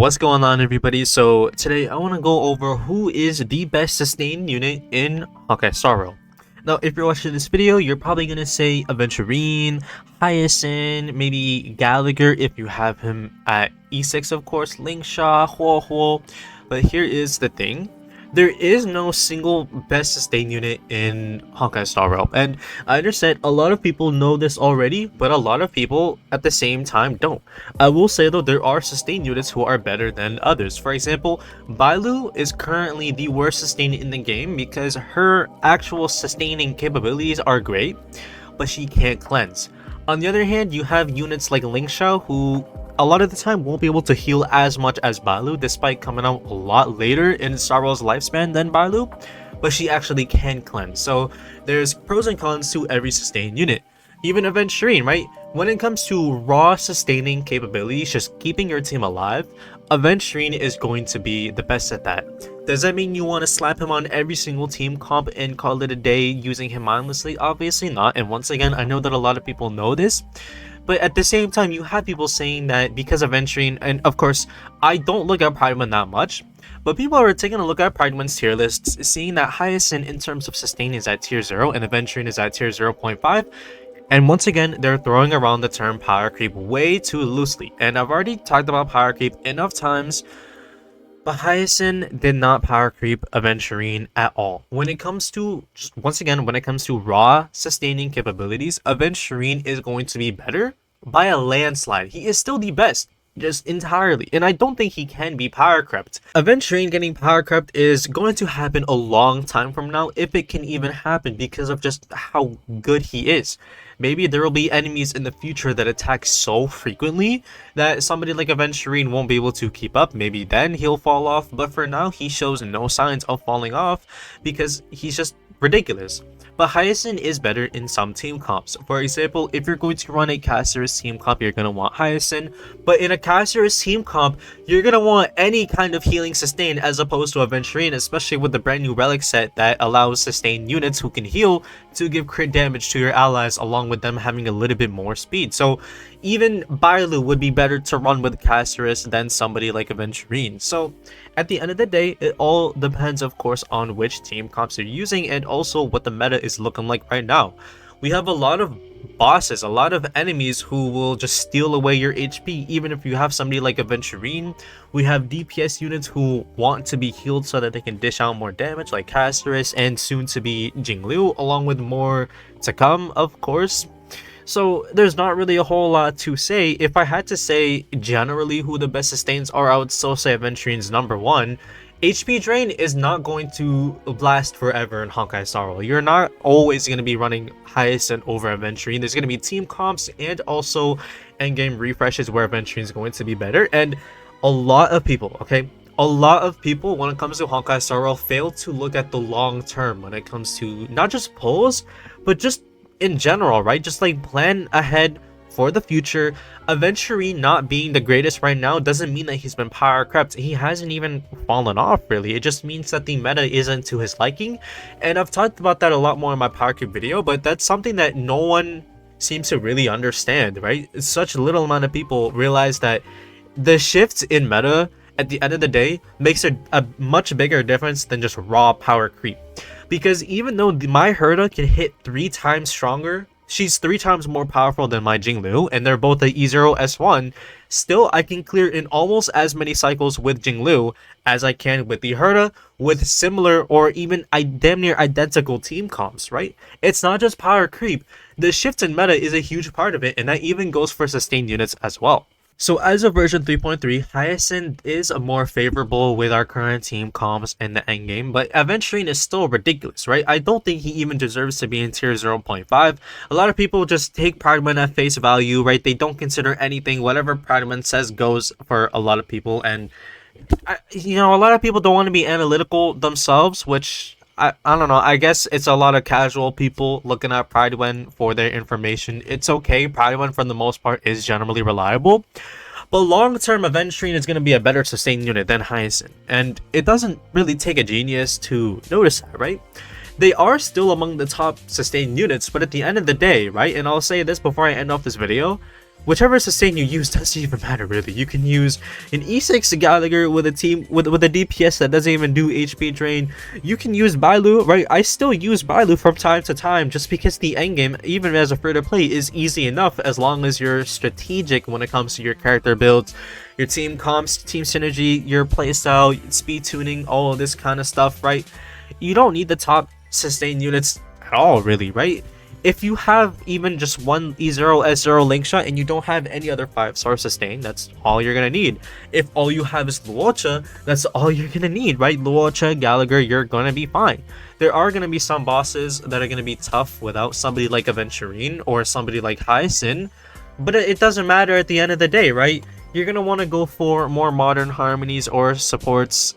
What's going on, everybody? So today I want to go over who is the best sustained unit in Honkai Star Rail. Now, if you're watching this video, you're probably going to say Aventurine, Hyacinth, maybe Gallagher if you have him at E6, of course, Lingsha, Huo. But here is the thing. There is no single best sustained unit in Honkai Star Rail, and I understand a lot of people know this already, but a lot of people at the same time don't. I will say though, there are sustained units who are better than others. For example, Bailu is currently the worst sustained in the game because her actual sustaining capabilities are great, but she can't cleanse. On the other hand, you have units like Lingsha who a lot of the time won't be able to heal as much as Bailu, despite coming out a lot later in Star Rail's lifespan than Bailu, but she actually can cleanse. So there's pros and cons to every sustained unit. Even Aventurine, right? When it comes to raw sustaining capabilities, just keeping your team alive, Aventurine is going to be the best at that. Does that mean you want to slap him on every single team comp and call it a day using him mindlessly? Obviously not. And once again, I know that a lot of people know this. But at the same time, you have people saying that because of Aventurine, and of course, I don't look at Prideman that much, but people are taking a look at Prideman's tier lists, seeing that Hyacinth in terms of sustain is at tier 0 and Aventurine is at tier 0.5. And once again, they're throwing around the term power creep way too loosely. And I've already talked about power creep enough times, but Hyacinth did not power creep Aventurine at all. When it comes to, once again, when it comes to raw sustaining capabilities, Aventurine is going to be better by a landslide. He is still the best, just entirely, and I don't think he can be power crept. Aventurine getting power crept is going to happen a long time from now, if it can even happen, because of just how good he is. Maybe there will be enemies in the future that attack so frequently that somebody like Aventurine won't be able to keep up. Maybe then he'll fall off, but for now he shows no signs of falling off because he's just ridiculous. But Hyacinth is better in some team comps. For example, if you're going to run a Caster's team comp, you're going to want Hyacinth. But in a Caster's team comp, you're going to want any kind of healing sustain as opposed to Aventurine, especially with the brand new relic set that allows sustained units who can heal to give crit damage to your allies, along with them having a little bit more speed. So even Bailu would be better to run with Caster's than somebody like Aventurine. So at the end of the day, it all depends, of course, on which team comps you're using and also what the meta is looking like right now. We have a lot of bosses, a lot of enemies who will just steal away your HP, even if you have somebody like Aventurine. We have DPS units who want to be healed so that they can dish out more damage, like Caster's and soon to be Jingliu, along with more to come, of course. So there's not really a whole lot to say. If I had to say generally who the best sustains are, I would still say Aventurine's number 1. HP drain is not going to last forever in Honkai Star Rail. You're not always going to be running Hyacinth over Aventurine. There's going to be team comps and also endgame refreshes where Aventurine is going to be better. And a lot of people, a lot of people when it comes to Honkai Star Rail fail to look at the long term when it comes to not just pulls, but just in general, right? Just like plan ahead for the future. Aventurine not being the greatest right now doesn't mean that he's been power crept. He hasn't even fallen off, really. It just means that the meta isn't to his liking, and I've talked about that a lot more in my power creep video, but that's something that no one seems to really understand, right? Such little amount of people realize that the shifts in meta at the end of the day makes a much bigger difference than just raw power creep. Because even though my Herda can hit 3 times stronger, she's 3 times more powerful than my Jingliu, and they're both a E0 S1, still I can clear in almost as many cycles with Jingliu as I can with the Herda, with similar or even damn near identical team comps, right? It's not just power creep. The shift in meta is a huge part of it, and that even goes for sustained units as well. So as of version 3.3, Hyacinth is more favorable with our current team comps in the endgame, but Aventurine is still ridiculous, right? I don't think he even deserves to be in tier 0.5. A lot of people just take Prideman at face value, right? They don't consider anything. Whatever Prideman says goes for a lot of people, and a lot of people don't want to be analytical themselves, which I don't know. I guess it's a lot of casual people looking at Prideman for their information. It's okay. Prideman, for the most part, is generally reliable. But long-term, Aventurine is going to be a better sustained unit than Hyacinth. And it doesn't really take a genius to notice that, right? They are still among the top sustained units, but at the end of the day, right? And I'll say this before I end off this video. whichever sustain you use doesn't even matter really. You can use an E6 Gallagher with a team with a DPS that doesn't even do HP drain. You can use Bailu, right? I still use Bailu from time to time just because the endgame, even as a free to play, is easy enough as long as you're strategic when it comes to your character builds, your team comps, team synergy, your playstyle, speed tuning, all of this kind of stuff, right? You don't need the top sustain units at all, really, right? If you have even just one E0 S0 link shot and you don't have any other 5-star sustain, that's all you're gonna need. If all you have is Luocha, that's all you're gonna need, right? Luocha, Gallagher, you're gonna be fine. There are gonna be some bosses that are gonna be tough without somebody like Aventurine or somebody like Hyacinth, but it doesn't matter at the end of the day, right? You're gonna want to go for more modern harmonies or supports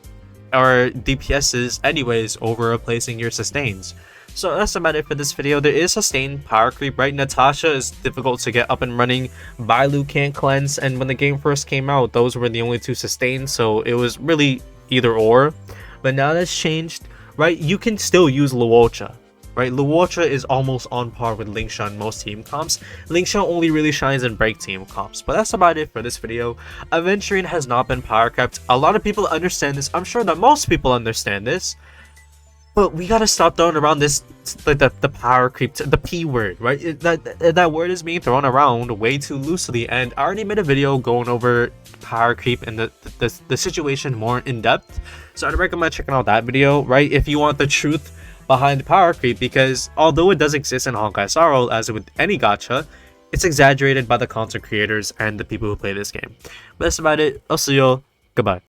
or DPSs anyways over replacing your sustains. So that's about it for this video. There is sustained power creep, right? Natasha is difficult to get up and running. Bailu can't cleanse, and when the game first came out, those were the only two sustains, so it was really either or. But now that's changed, right? You can still use Luocha, right? Luocha is almost on par with Lingsha in most team comps. Lingsha only really shines in break team comps. But that's about it for this video. Aventurine has not been power crept. A lot of people understand this. I'm sure that most people understand this. But we gotta stop throwing around this, like the power creep, the P word, right? That word is being thrown around way too loosely, and I already made a video going over power creep and the situation more in depth. So I'd recommend checking out that video, right? If you want the truth behind power creep, because although it does exist in Honkai Star Rail, as with any gacha, it's exaggerated by the content creators and the people who play this game. But that's about it. I'll see you. Goodbye.